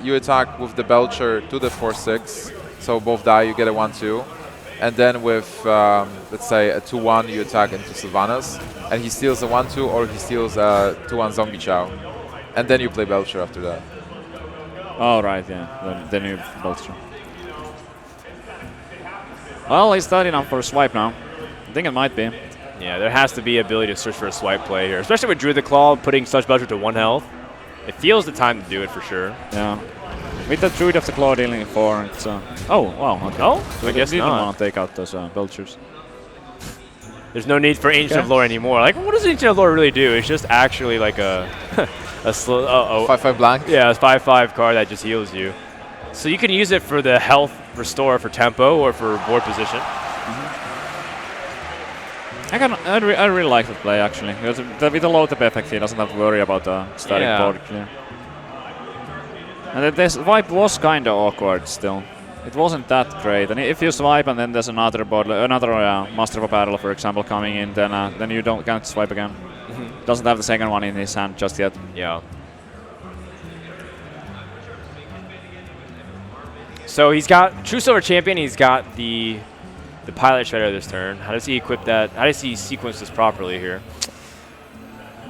You attack with the Belcher to the 4-6, so both die, you get a 1-2. And then with, let's say, a 2-1, you attack into Sylvanas, and he steals a 1-2 or he steals a 2-1 Zombie Chow. And then you play Belcher after that. Oh, right, yeah. Then you Belcher. Well, he's starting up for a swipe now. I think it might be. Yeah, there has to be ability to search for a swipe play here, especially with Druid the Claw putting such Belcher to 1 health. It feels the time to do it for sure. Yeah. With the Druid of the Claw dealing 4, it's... oh, wow, okay. Oh, so I guess didn't not. want to take out those Belchers. There's no need for Ancient of Lore anymore. Like, what does Ancient of Lore really do? It's just actually like a... a slow... 5/5 blank? Yeah, it's 5/5 card that just heals you. So you can use it for the health restore for tempo or for board position. I really like the play actually. Because with the low tap effect, he doesn't have to worry about the static board clear. And this wipe was kind of awkward still. It wasn't that great. And if you swipe and then there's another board, Master of a Battle, for example, coming in, then you can't swipe again. Doesn't have the second one in his hand just yet. Yeah. So he's got True Silver Champion. He's got the Pilot Shredder this turn. How does he equip that? How does he sequence this properly here?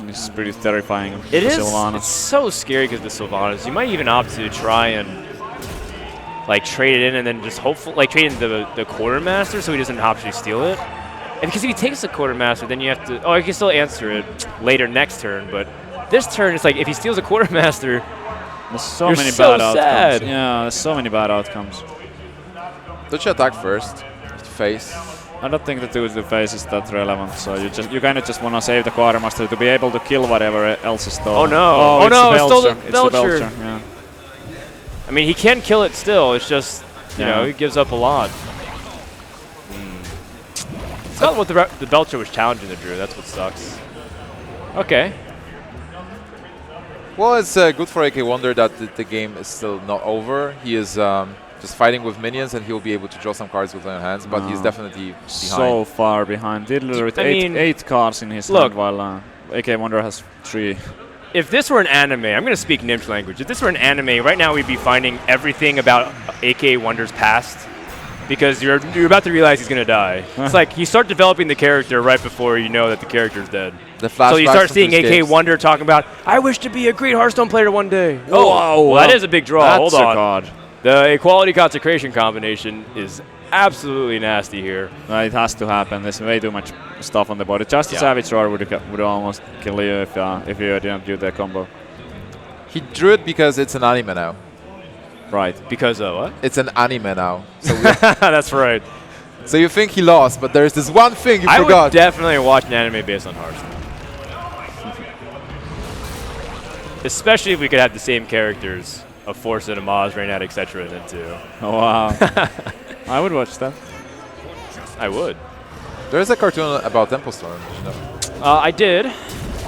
This is pretty terrifying. It is. Sylvanas. It's so scary because the Sylvanas. You might even opt to try and like trade it in and then just hopefully like trade in the Quartermaster so he doesn't actually steal it. And because if he takes the Quartermaster, then you have to. Oh, he can still answer it later next turn. But this turn, it's like if he steals a Quartermaster, there's so you're many so bad sad. outcomes. Yeah, there's so many bad outcomes. Don't you attack first? Face. I don't think the 2 to face is that relevant. So you kind of just want to save the Quartermaster to be able to kill whatever else is stolen. Oh no! Oh, no! it's It's still the the Belcher. Belcher. Yeah. I mean, he can kill it still. It's just you know he gives up a lot. It's not what the Belcher was challenging the Drew. That's what sucks. Okay. Well, it's good for AKAWonder that the game is still not over. He is just fighting with minions, and he'll be able to draw some cards with his hands, but he's definitely behind. So far behind. Tiddler with eight cards in his hand, while AKAWonder has 3. If this were an anime, I'm going to speak Nimsh language. If this were an anime, right now we'd be finding everything about AKAWonder's past, because you're about to realize he's going to die. It's like you start developing the character right before you know that the character's dead. So you start seeing AKAWonder talking about, I wish to be a great Hearthstone player one day. Oh, well, that is a big draw. Hold on. Card. The Equality Consecration combination is absolutely nasty here. It has to happen. There's way too much stuff on the board. Just a Savage Roar would almost kill you if you didn't do the combo. He drew it because it's an anime now. Right. Because of what? It's an anime now. So that's right. So you think he lost, but there's this one thing you forgot. I would definitely watch an anime based on Hearthstone. Especially if we could have the same characters of Force and Amaz, Reynad, etc. in it too. Oh, wow. I would watch that. I would. There's a cartoon about Temple Storm, did you know? I did.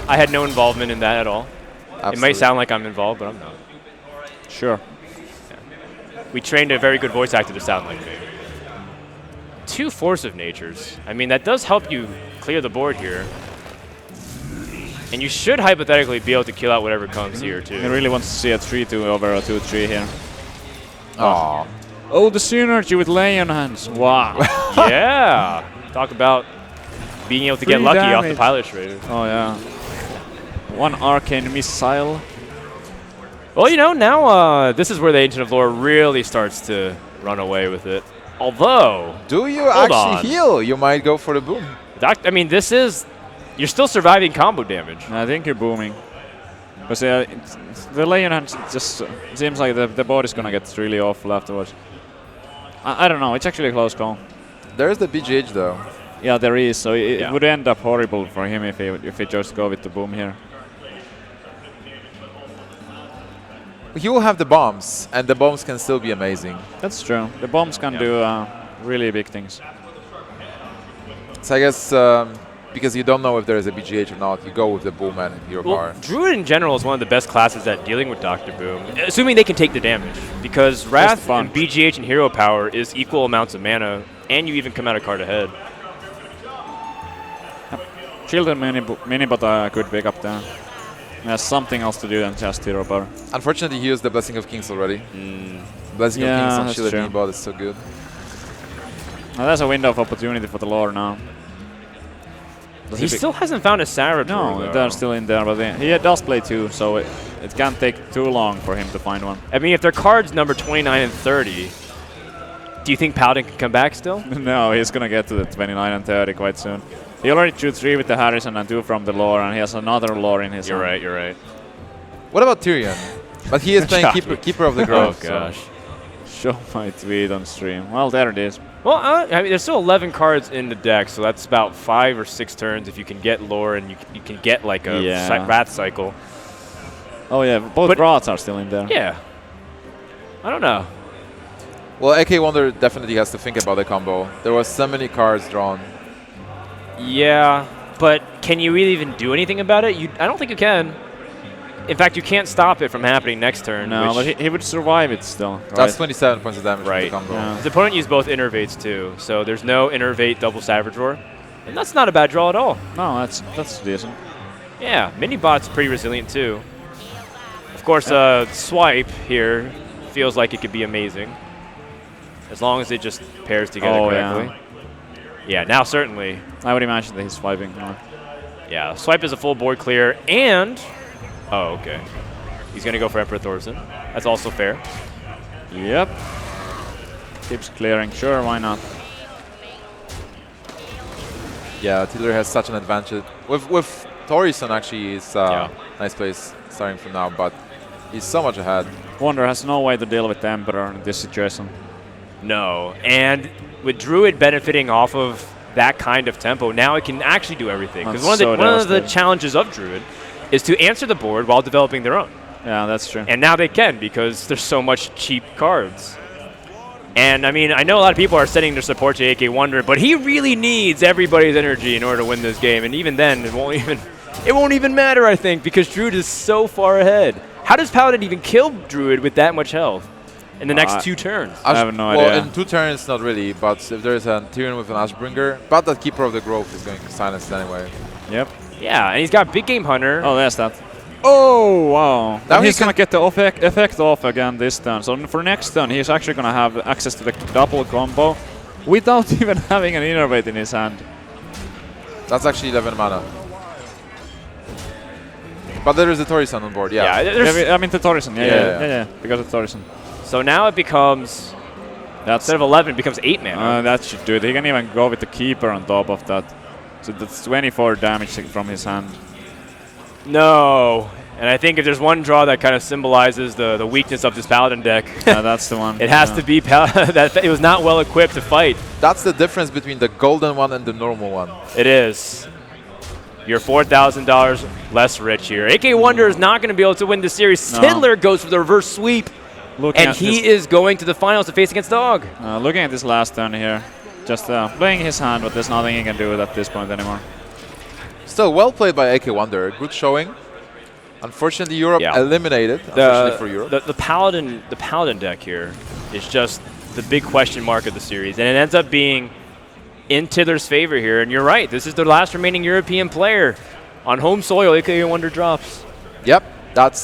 I had no involvement in that at all. Absolutely. It might sound like I'm involved, but I'm not. Sure. Yeah. We trained a very good voice actor to sound like me. 2 Force of Natures. I mean, that does help you clear the board here. And you should hypothetically be able to kill out whatever comes here, too. He really wants to see a 3-2 over a 2-3 here. Aww. Oh, the synergy with Lion Hands. Wow. Yeah. Talk about being able to get lucky off the Pilot Shredder. Oh, yeah. 1 Arcane Missile. Well, you know, now this is where the Ancient of Lore really starts to run away with it. Although... Do you actually heal? You might go for the boom. I mean, this is... You're still surviving combo damage. I think you're booming. Because the Lion Hand just seems like the board is going to get really awful afterwards. I don't know. It's actually a close call. There's the BGH, though. Yeah, there is. So it would end up horrible for him if he chose to go with the boom here. He will have the bombs, and the bombs can still be amazing. That's true. The bombs can do really big things. So I guess because you don't know if there is a BGH or not, you go with the boom and hero power. Druid in general is one of the best classes at dealing with Dr. Boom, assuming they can take the damage. Because Wrath and BGH and hero power is equal amounts of mana, and you even come out a card ahead. Children mini-bot could pick up there. There's something else to do than just hero power. Unfortunately, he used the Blessing of Kings already. Blessing of Kings on Children mini-bot is so good. Now there's a window of opportunity for the lore now. He still hasn't found a Sarah. No, they're still in there, but he does play 2, so it can't take too long for him to find one. I mean, if their cards number 29 and 30, Do you think Paladin can come back still? No, he's gonna get to the 29 and 30 quite soon. He already drew 3 with the Harrison and 2 from the lore, and he has another lore in his hand. You're right, you're right. What about Tyrion? But he is playing keeper of the Grove. Oh, gosh. Show my tweet on stream. Well, there it is. Well, I mean, there's still 11 cards in the deck, so that's about 5 or 6 turns if you can get lore and you can get like a Wrath cycle. Oh yeah, both Wraths are still in there. Yeah. I don't know. Well, AKAWonder definitely has to think about the combo. There was so many cards drawn. Yeah, but can you really even do anything about it? I don't think you can. In fact, you can't stop it from happening next turn. No, but he would survive it still. Right? That's 27 points of damage right. from the combo. Yeah. His opponent used both Innervates too, so there's no Innervate double Savage Roar. And that's not a bad draw at all. No, that's decent. Yeah, Mini-Bot's pretty resilient too. Of course, Swipe here feels like it could be amazing. As long as it just pairs together correctly. Yeah, now certainly. I would imagine that he's swiping more. Yeah, Swipe is a full board clear, and... Oh, okay. He's going to go for Emperor Thorson. That's also fair. Yep. Keeps clearing. Sure, why not? Yeah, Tiddler has such an advantage. With Thorson, actually, is nice place starting from now, but he's so much ahead. Wonder has no way to deal with the Emperor in this situation. No, and with Druid benefiting off of that kind of tempo, now it can actually do everything. Because one of the challenges of Druid is to answer the board while developing their own. Yeah, that's true. And now they can because there's so much cheap cards. And I mean, I know a lot of people are sending their support to AKAWonder, but he really needs everybody's energy in order to win this game. And even then, it won't even matter, I think, because Druid is so far ahead. How does Paladin even kill Druid with that much health in the next 2 turns? I have no idea. Well, in 2 turns, not really, but if there is a Tyrion with an Ashbringer, but that Keeper of the Grove is going to silence it anyway. Yep. Yeah, and he's got Big Game Hunter. Oh, there's that. Oh, wow. Now he's going to get the effect off again this turn. So for next turn, he's actually going to have access to the double combo without even having an Innervate in his hand. That's actually 11 mana. But there is a Thorison on board, yeah. I mean, the Thorison, yeah, because of Thorison. So now it becomes, instead of 11, it becomes 8 mana. That should do it. He can even go with the Keeper on top of that. So that's 24 damage from his hand. No. And I think if there's one draw that kind of symbolizes the weakness of this Paladin deck, that's the one. It has to be that it was not well equipped to fight. That's the difference between the golden one and the normal one. It is. You're $4,000 less rich here. AKAWonder is not going to be able to win the series. No. Tiddler goes for the reverse sweep, and he is going to the finals to face against Dog. Looking at this last turn here, just playing his hand, but there's nothing he can do at this point anymore. Still well played by AKAWonder. Good showing. Unfortunately, Europe eliminated. Unfortunately for Europe. The Paladin deck here is just the big question mark of the series, and it ends up being in Tiddler's favor here. And you're right, this is the last remaining European player on home soil. AKAWonder drops. Yep, that's